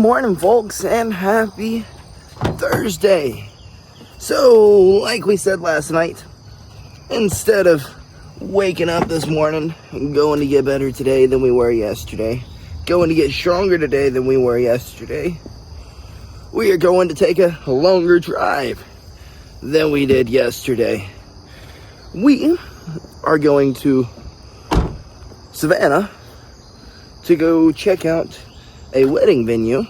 morning, folks, and happy Thursday. So, like we said last night, instead of waking up this morning and going to get better today than we were yesterday, going to get stronger today than we were yesterday, we are going to take a longer drive than we did yesterday. We are going to Savannah to go check out a wedding venue.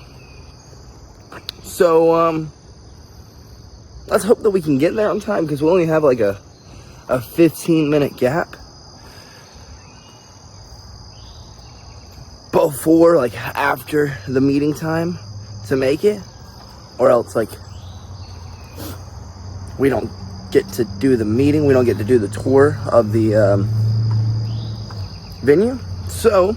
So, let's hope that we can get there on time, because we only have like a 15-minute gap before, like, after the meeting time to make it, or else, like, we don't get to do the meeting, we don't get to do the tour of the venue. So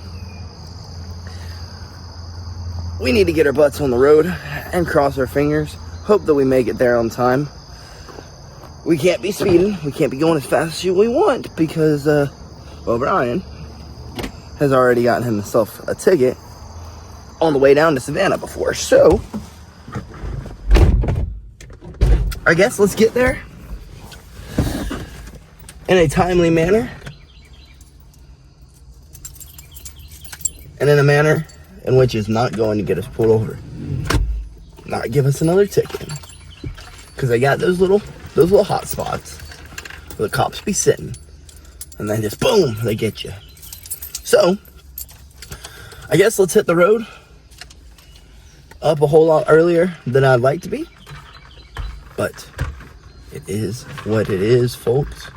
we need to get our butts on the road and cross our fingers, hope that we make it there on time. We can't be speeding, we can't be going as fast as we want, because Brian has already gotten himself a ticket on the way down to Savannah before. So I guess let's get there in a timely manner, and in a manner in which is not going to get us pulled over, not give us another ticket, because I got those little hot spots where the cops be sitting, and then just boom, they get you. So I guess let's hit the road up a whole lot earlier than I'd like to be, but it is what it is, folks.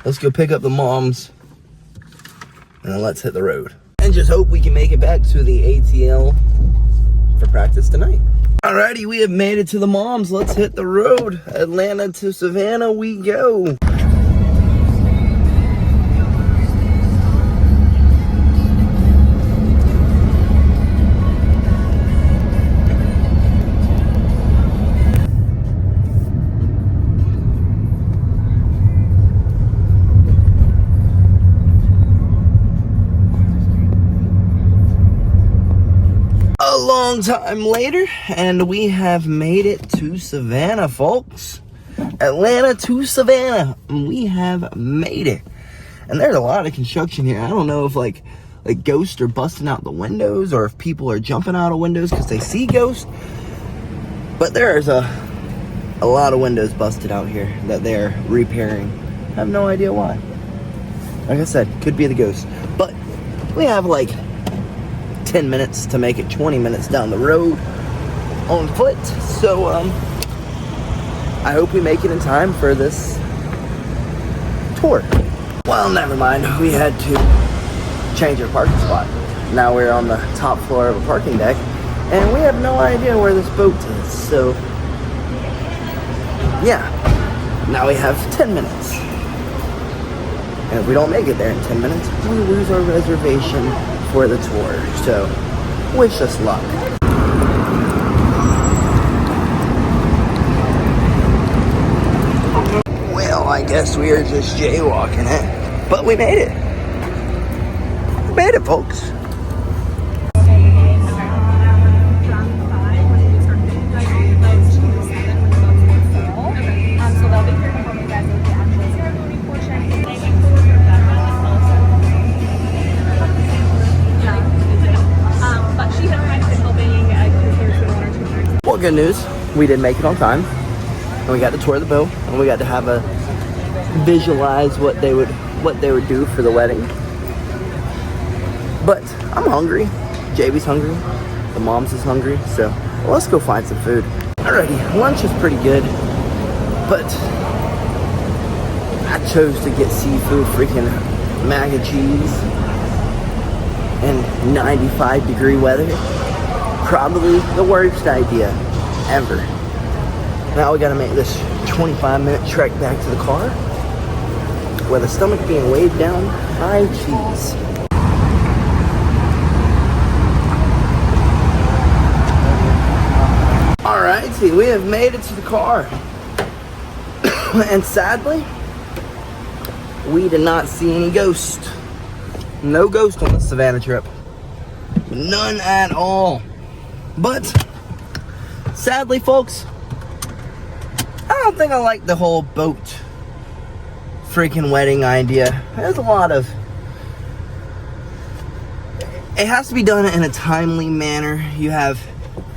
Let's go pick up the moms, and then let's hit the road. And just hope we can make it back to the ATL for practice tonight. Alrighty, we have made it to the moms. Let's hit the road. Atlanta to Savannah we go. A long time later, and we have made it to Savannah, folks. Atlanta to Savannah, we have made it. And there's a lot of construction here. I don't know if like ghosts are busting out the windows, or if people are jumping out of windows because they see ghosts, but there's a lot of windows busted out here that they're repairing. I have no idea why. Like I said, could be the ghost, but we have like 10 minutes to make it 20 minutes down the road on foot. So I hope we make it in time for this tour. Well, never mind, we had to change our parking spot. Now we're on the top floor of a parking deck, and we have no idea where this boat is. So yeah, now we have 10 minutes, and if we don't make it there in 10 minutes, we lose our reservation for the tour. So wish us luck. Well, I guess we are just jaywalking it, but we made it. We made it, folks. Well, good news, we did make it on time, and we got to tour the boat, and we got to have a visualize what they would do for the wedding. But I'm hungry, JB's hungry, the mom's is hungry, so let's go find some food. Alrighty, lunch is pretty good, but I chose to get seafood, freaking mac and cheese, and 95-degree weather. Probably the worst idea ever. Now we gotta make this 25-minute trek back to the car with a stomach being weighed down by cheese. Alrighty, we have made it to the car. And sadly, we did not see any ghosts. No ghost on the Savannah trip. None at all. But sadly, folks, I don't think I like the whole boat freaking wedding idea. There's a lot of... It has to be done in a timely manner. You have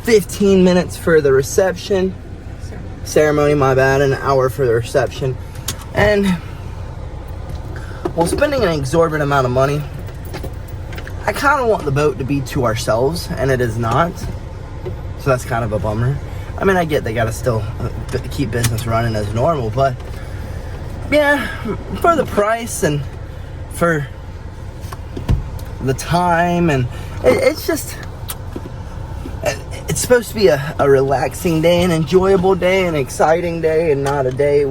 15 minutes for the reception. Ceremony, my bad. An hour for the reception. And, while spending an exorbitant amount of money, I kind of want the boat to be to ourselves, and it is not. So that's kind of a bummer. I mean, I get they gotta still keep business running as normal, but yeah, for the price and for the time, and it's just, it's supposed to be a relaxing day, an enjoyable day, an exciting day, and not a day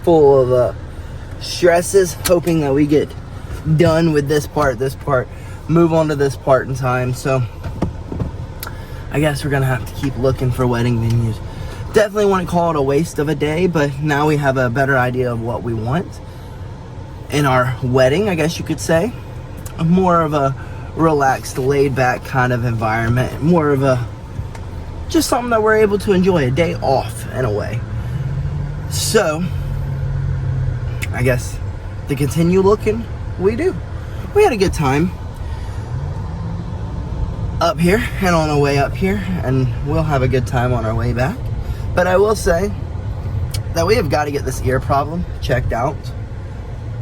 full of stresses, hoping that we get done with this part, move on to this part in time. So I guess we're gonna have to keep looking for wedding venues. Definitely want to call it a waste of a day, but now we have a better idea of what we want in our wedding, I guess you could say. More of a relaxed, laid back kind of environment, more of a just something that we're able to enjoy, a day off in a way. So I guess to continue looking, we had a good time up here and on our way up here, and we'll have a good time on our way back. But I will say that we have got to get this ear problem checked out,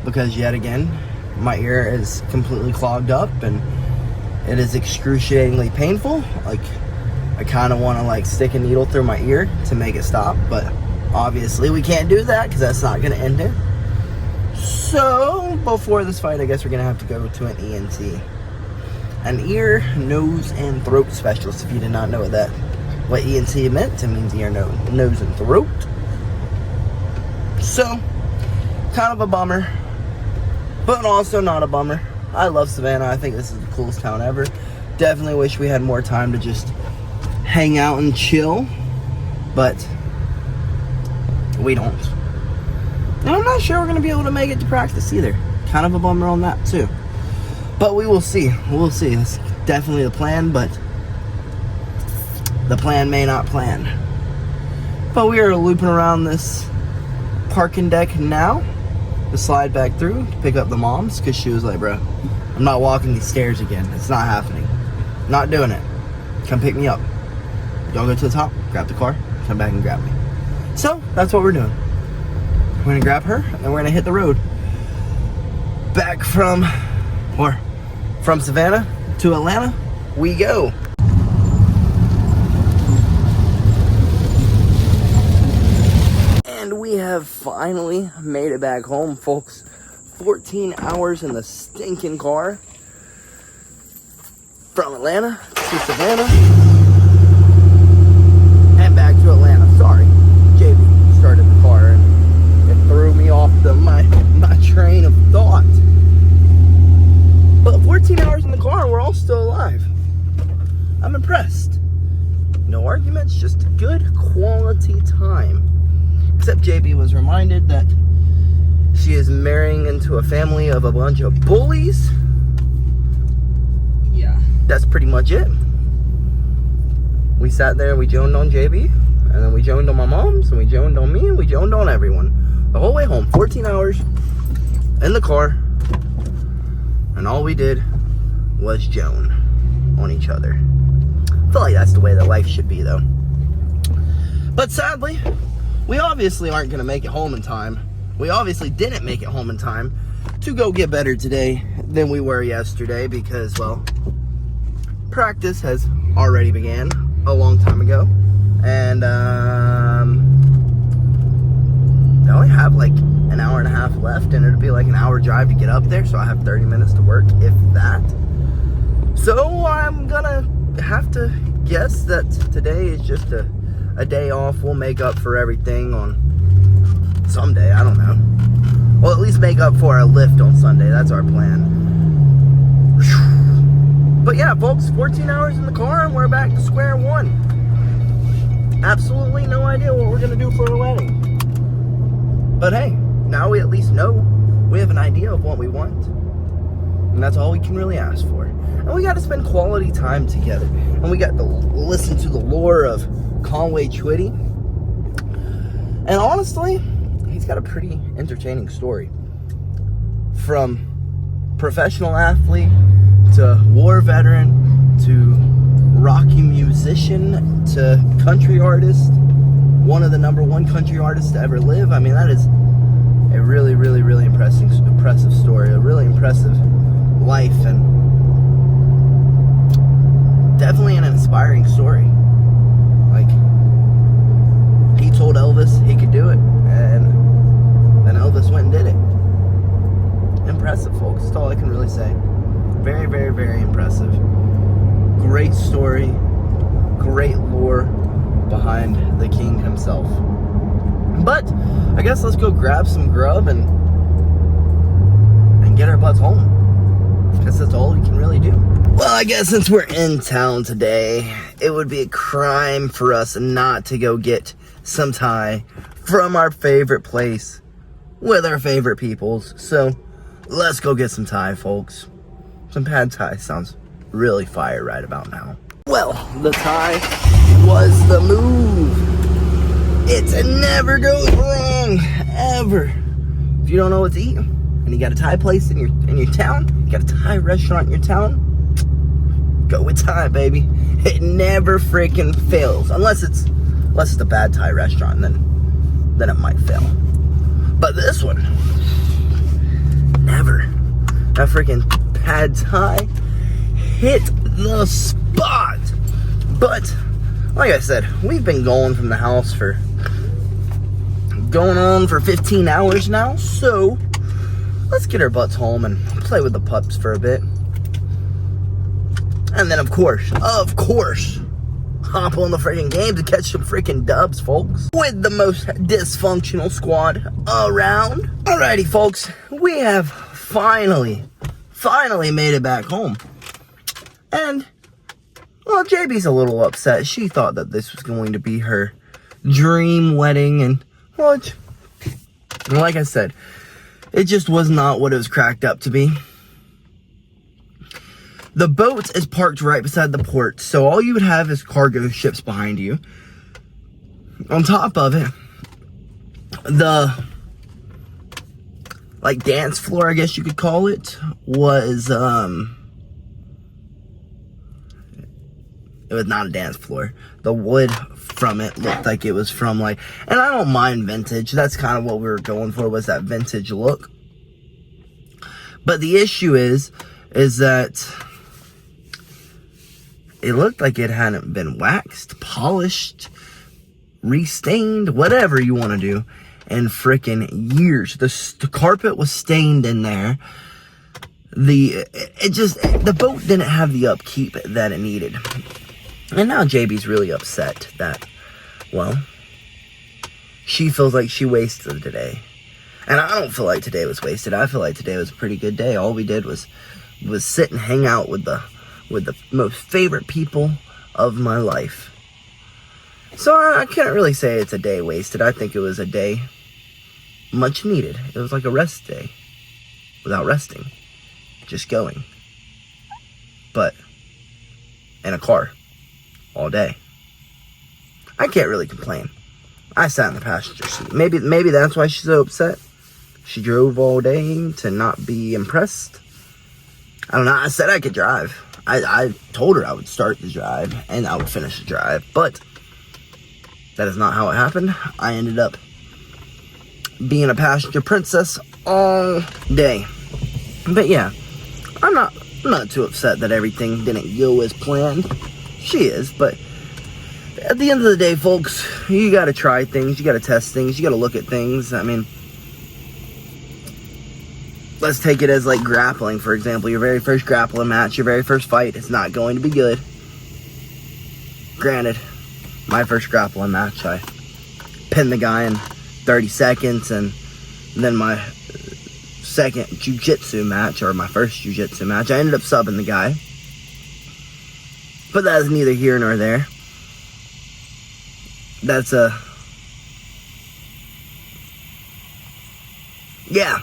because yet again my ear is completely clogged up and it is excruciatingly painful. Like, I kind of want to like stick a needle through my ear to make it stop, but obviously we can't do that because that's not going to end it. So before this fight, I guess we're going to have to go to an ENT, an ear, nose, and throat specialist. If you did not know what ENT meant, it means ear, nose, and throat. So, kind of a bummer, but also not a bummer. I love Savannah. I think this is the coolest town ever. Definitely wish we had more time to just hang out and chill, but we don't. And I'm not sure we're going to be able to make it to practice either. Kind of a bummer on that too. But we will see. We'll see. It's definitely the plan, but the plan may not plan. But we are looping around this parking deck now to slide back through to pick up the moms, because she was like, bro, I'm not walking these stairs again. It's not happening. Not doing it. Come pick me up. Y'all go to the top, grab the car, come back and grab me. So that's what we're doing. We're gonna grab her and we're gonna hit the road back from Savannah to Atlanta. We go. And we have finally made it back home, folks. 14 hours in the stinking car from Atlanta to Savannah and back to Atlanta. Sorry, JB started the car and it threw me off my train of thought. But 14 hours in the car and we're all still alive. I'm impressed. No arguments, just good quality time. Except JB was reminded that she is marrying into a family of a bunch of bullies. Yeah. That's pretty much it. We sat there and we joned on JB, and then we joned on my moms, and we joned on me, and we joned on everyone. The whole way home, 14 hours in the car, and all we did was jone on each other. I feel like that's the way that life should be, though. But sadly, we obviously aren't going to make it home in time. We obviously didn't make it home in time to go get better today than we were yesterday, because, well, practice has already began a long time ago. And I only have like an hour and a half left, and it'll be like an hour drive to get up there, so I have 30 minutes to work, if that. So I'm gonna have to guess that today is just a day off. We'll make up for everything on someday, I don't know. We'll at least make up for a lift on Sunday. That's our plan. But yeah, folks, 14 hours in the car and we're back to square one. Absolutely no idea what we're gonna do for a wedding. But hey, now we at least know we have an idea of what we want. And that's all we can really ask for. And we got to spend quality time together. And we got to listen to the lore of Conway Twitty. And honestly, he's got a pretty entertaining story. From professional athlete to war veteran to rocky musician to country artist, one of the #1 country artists to ever live. I mean, that is a really, really, really impressive story, a really impressive life, and definitely an inspiring story. Like, he told Elvis he could do it, and then Elvis went and did it. Impressive, folks. That's all I can really say. Very, very, very impressive. Great story, great lore behind the king himself. But I guess let's go grab some grub and get our butts home. I guess that's all we can really do. Well, I guess since we're in town today, it would be a crime for us not to go get some Thai from our favorite place with our favorite peoples. So let's go get some Thai, folks. Some pad Thai sounds really fire right about now. Well, the Thai was the move. It never goes wrong, ever. If you don't know what to eat, and you got a Thai place in your town, you got a Thai restaurant in your town, go with Thai, baby. It never freaking fails, unless it's a bad Thai restaurant, then it might fail. But this one, never. That freaking pad Thai hit the spot. But like I said, we've been going from the house for going on for 15 hours now, so let's get our butts home and play with the pups for a bit. And then of course, hop on the freaking game to catch some freaking dubs, folks, with the most dysfunctional squad around. Alrighty, folks, we have finally made it back home. And, well, JB's a little upset. She thought that this was going to be her dream wedding, and, well, like I said, it just was not what it was cracked up to be. The boat is parked right beside the port, so all you would have is cargo ships behind you. On top of it, the, like, dance floor, I guess you could call it, was, it was not a dance floor. The wood from it looked like it was from, like, and I don't mind vintage. That's kind of what we were going for, was that vintage look. But the issue is that it looked like it hadn't been waxed, polished, restained, whatever you want to do, in frickin' years. The carpet was stained in there. The boat didn't have the upkeep that it needed. And now JB's really upset that, well, she feels like she wasted the day. And I don't feel like today was wasted. I feel like today was a pretty good day. All we did was sit and hang out with the most favorite people of my life. So I can't really say it's a day wasted. I think it was a day much needed. It was like a rest day without resting, just going, but in a car all day. I can't really complain. I sat in the passenger seat. Maybe that's why she's so upset. She drove all day to not be impressed. I don't know. I said I could drive. I told her I would start the drive and I would finish the drive, but that is not how it happened. I ended up being a passenger princess all day. But yeah, I'm not too upset that everything didn't go as planned. She is, but at the end of the day, folks, you gotta try things, you gotta test things, you gotta look at things. I mean, let's take it as like grappling, for example. Your very first grappling match, your very first fight, it's not going to be good. Granted, my first grappling match, I pinned the guy in 30 seconds, and then my second jiu-jitsu match, or my first jiu-jitsu match, I ended up subbing the guy. But that is neither here nor there. That's yeah.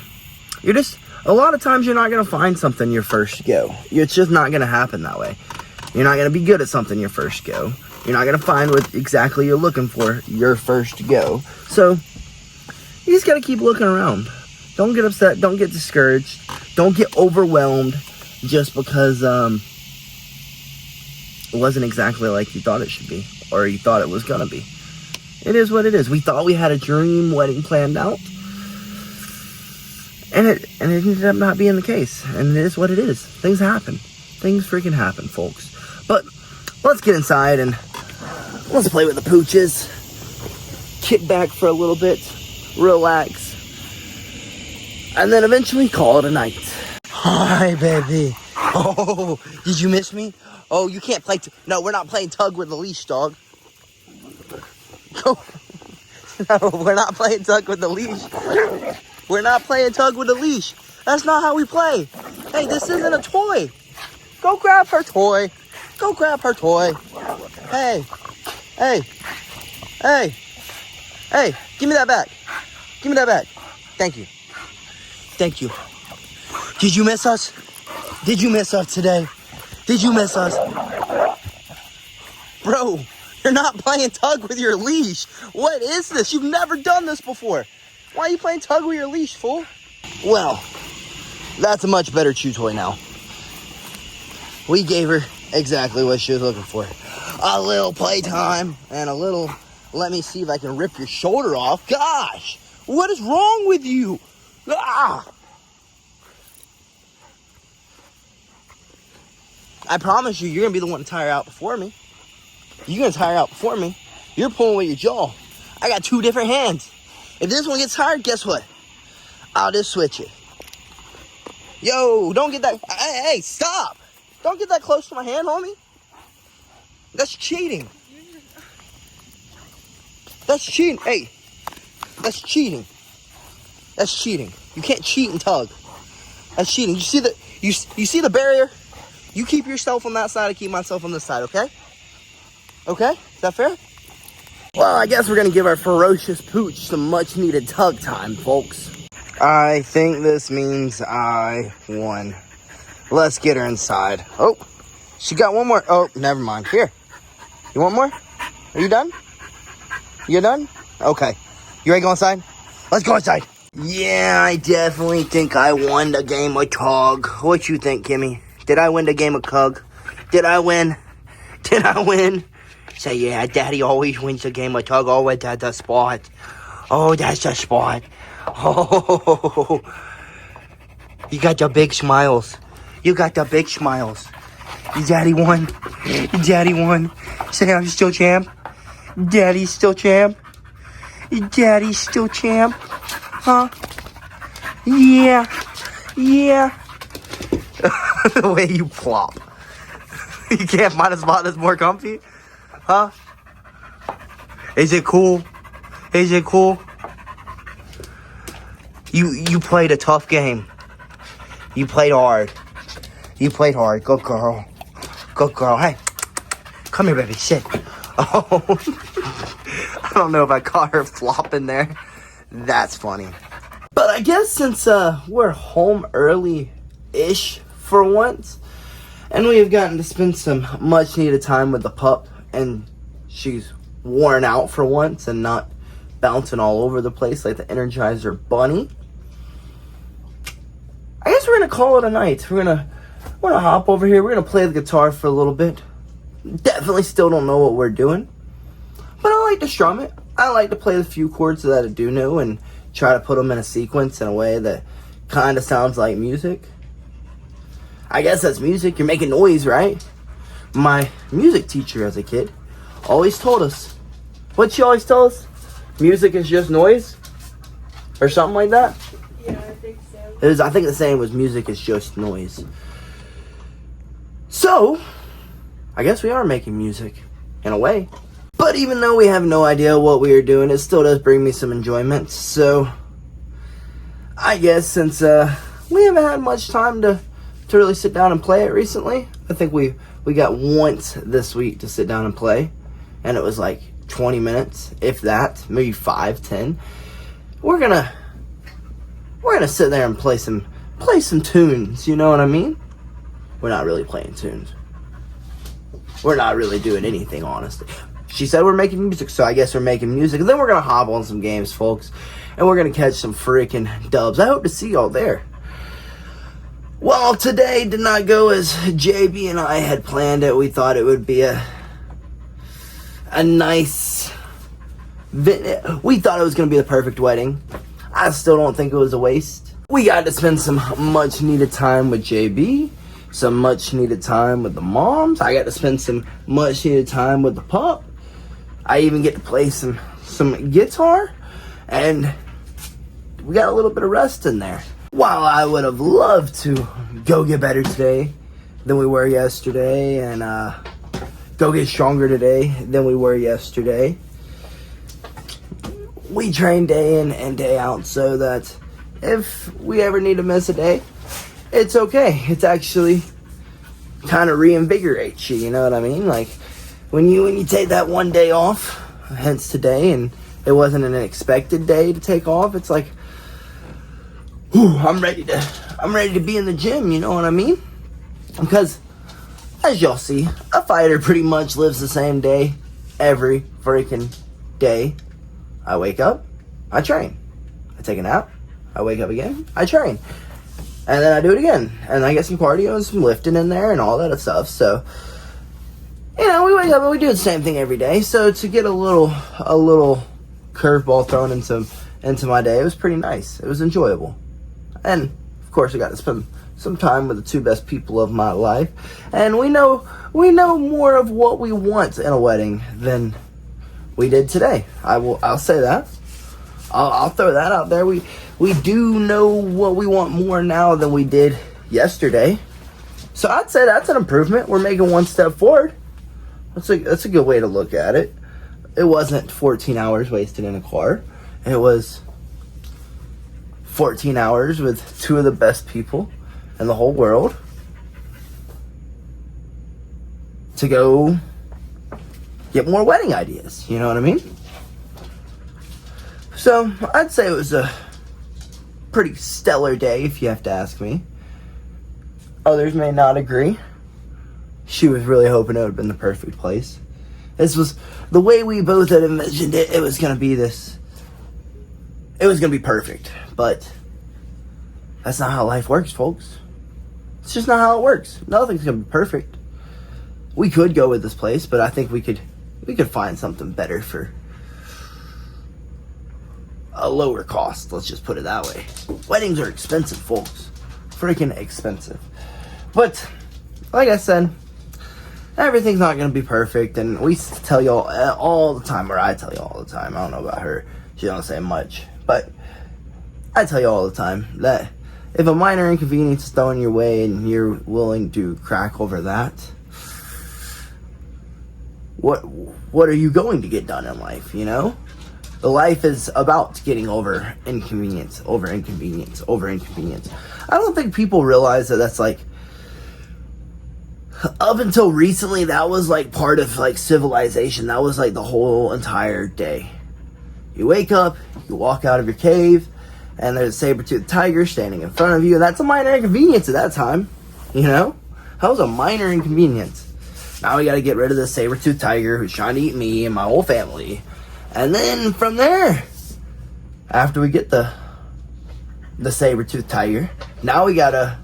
You're just A lot of times you're not going to find something your first go. It's just not going to happen that way. You're not going to be good at something your first go. You're not going to find what exactly you're looking for your first go. So you just got to keep looking around. Don't get upset. Don't get discouraged. Don't get overwhelmed just because it wasn't exactly like you thought it should be, or you thought it was going to be. It is what it is. We thought we had a dream wedding planned out, and it ended up not being the case. And it is what it is. Things happen. Things freaking happen, folks. But let's get inside and let's play with the pooches. Kick back for a little bit. Relax. And then eventually call it a night. Hi, baby. Oh, did you miss me? Oh, you can't play. No, we're not playing tug with a leash, dog. No, we're not playing tug with the leash. We're not playing tug with a leash. That's not how we play. Hey, this isn't a toy. Go grab her toy. Go grab her toy. Hey. Hey. Hey. Hey, give me that back. Give me that back. Thank you. Thank you. Did you miss us? Did you miss us today? Did you miss us? Bro, you're not playing tug with your leash. What is this? You've never done this before. Why are you playing tug with your leash, fool? Well, that's a much better chew toy now. We gave her exactly what she was looking for. A little playtime and a little, let me see if I can rip your shoulder off. Gosh, what is wrong with you? Ah! I promise you, you're going to be the one to tire out before me. You're going to tire out before me. You're pulling with your jaw. I got two different hands. If this one gets tired, guess what? I'll just switch it. Yo, don't get that. Hey, stop. Don't get that close to my hand, homie. That's cheating. That's cheating. Hey, that's cheating. That's cheating. You can't cheat and tug. That's cheating. You see the barrier? You keep yourself on that side, I keep myself on this side, okay? Okay? Is that fair? Well, I guess we're going to give our ferocious pooch some much-needed tug time, folks. I think this means I won. Let's get her inside. Oh, she got one more. Oh, never mind. Here. You want more? Are you done? You done? Okay. You ready to go inside? Let's go inside. Yeah, I definitely think I won the game of tug. What you think, Kimmy? Did I win the game of tug? Did I win? Did I win? Say, yeah, Daddy always wins the game of tug. Always at the spot. Oh, that's the spot. Oh, you got the big smiles. You got the big smiles. Daddy won. Daddy won. Say, I'm still champ. Daddy's still champ. Daddy's still champ. Huh? Yeah. Yeah. The way you plop. You can't find a spot that's more comfy? Huh? Is it cool? Is it cool? You played a tough game. You played hard. You played hard. Good girl. Good girl. Hey. Come here, baby. Sit. Oh. I don't know if I caught her flopping there. That's funny. But I guess since we're home early-ish for once, and we have gotten to spend some much-needed time with the pup, and she's worn out for once and not bouncing all over the place like the Energizer Bunny, I guess we're going to call it a night. We're going to hop over here. We're going to play the guitar for a little bit. Definitely still don't know what we're doing, but I like to strum it. I like to play the few chords that I do know and try to put them in a sequence in a way that kind of sounds like music. I guess that's music. You're making noise, right? My music teacher as a kid always told us. What'd she always tell us? Music is just noise? Or something like that? Yeah, I think so. I think the saying was music is just noise. So, I guess we are making music, in a way. But even though we have no idea what we are doing, it still does bring me some enjoyment. So, I guess since we haven't had much time to really sit down and play it recently, I think we got once this week to sit down and play. And it was like 20 minutes, if that, maybe 5, 10. We're gonna sit there and play some play some tunes, you know what I mean? We're not really playing tunes. We're not really doing anything, honestly. She said we're making music, so I guess we're making music. And then we're going to hop on some games, folks. And we're going to catch some freaking dubs. I hope to see y'all there. Well, today did not go as JB and I had planned it. We thought it would be a nice... We thought it was going to be the perfect wedding. I still don't think it was a waste. We got to spend some much needed time with JB. Some much needed time with the moms. I got to spend some much needed time with the pup. I even get to play some guitar. And we got a little bit of rest in there. While I would have loved to go get better today than we were yesterday, and go get stronger today than we were yesterday, we train day in and day out so that if we ever need to miss a day, it's okay. It's actually kind of reinvigorates you, you know what I mean? Like when you take that one day off, hence today, and it wasn't an expected day to take off, it's like, whew, I'm ready to be in the gym, you know what I mean? Because as y'all see, a fighter pretty much lives the same day every freaking day. I wake up, I train. I take a nap, I wake up again, I train. And then I do it again. And I get some cardio and some lifting in there and all that stuff. So, you know, we wake up and we do the same thing every day. So to get a little curveball thrown into my day, it was pretty nice. It was enjoyable. And of course I got to spend some time with the two best people of my life. And we know more of what we want in a wedding than we did today. I'll say that. I'll throw that out there. We do know what we want more now than we did yesterday. So I'd say that's an improvement. We're making one step forward. That's a good way to look at it. It wasn't 14 hours wasted in a car. It was 14 hours with two of the best people in the whole world to go get more wedding ideas. You know what I mean? So I'd say it was a pretty stellar day, if you have to ask me. Others may not agree. She was really hoping it would have been the perfect place. This was the way we both had envisioned it. It was going to be this. It was going to be perfect. But that's not how life works, folks. It's just not how it works. Nothing's going to be perfect. We could go with this place, but I think we could find something better for a lower cost. Let's just put it that way. Weddings are expensive, folks. Freaking expensive. But like I said, everything's not going to be perfect, and we tell y'all all the time, or I tell y'all all the time. I don't know about her. She don't say much, but I tell you all the time that if a minor inconvenience is thrown your way and you're willing to crack over that, what are you going to get done in life, you know? The life is about getting over inconvenience. I don't think people realize that that's like, up until recently, that was like part of like civilization. That was like the whole entire day. You wake up, you walk out of your cave, and there's a saber-toothed tiger standing in front of you. And that's a minor inconvenience at that time, you know? That was a minor inconvenience. Now we gotta get rid of this saber-toothed tiger who's trying to eat me and my whole family. And then from there, after we get the saber-toothed tiger, now we gotta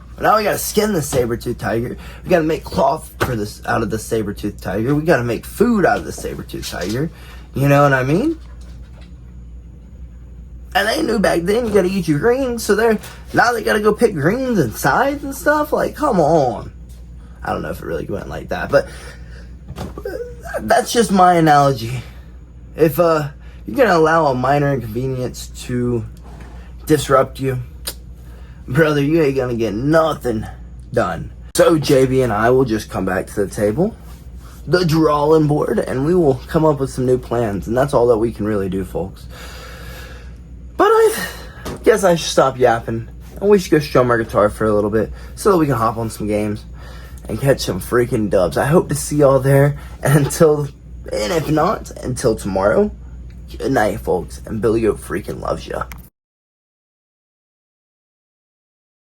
skin the saber-toothed tiger. We gotta make cloth out of the saber-toothed tiger. We gotta make food out of the saber-toothed tiger. You know what I mean? And they knew back then you gotta eat your greens, so now they gotta go pick greens and sides and stuff. Like, come on. I don't know if it really went like that, but that's just my analogy. If you're gonna allow a minor inconvenience to disrupt you, brother, you ain't gonna get nothing done. So JB and I will just come back to the table, the drawing board, and we will come up with some new plans. And that's all that we can really do, folks. But I guess I should stop yapping, and we should go strum our guitar for a little bit so that we can hop on some games and catch some freaking dubs. I hope to see y'all there. And if not, until tomorrow, good night, folks. And BillyGoat freaking loves ya.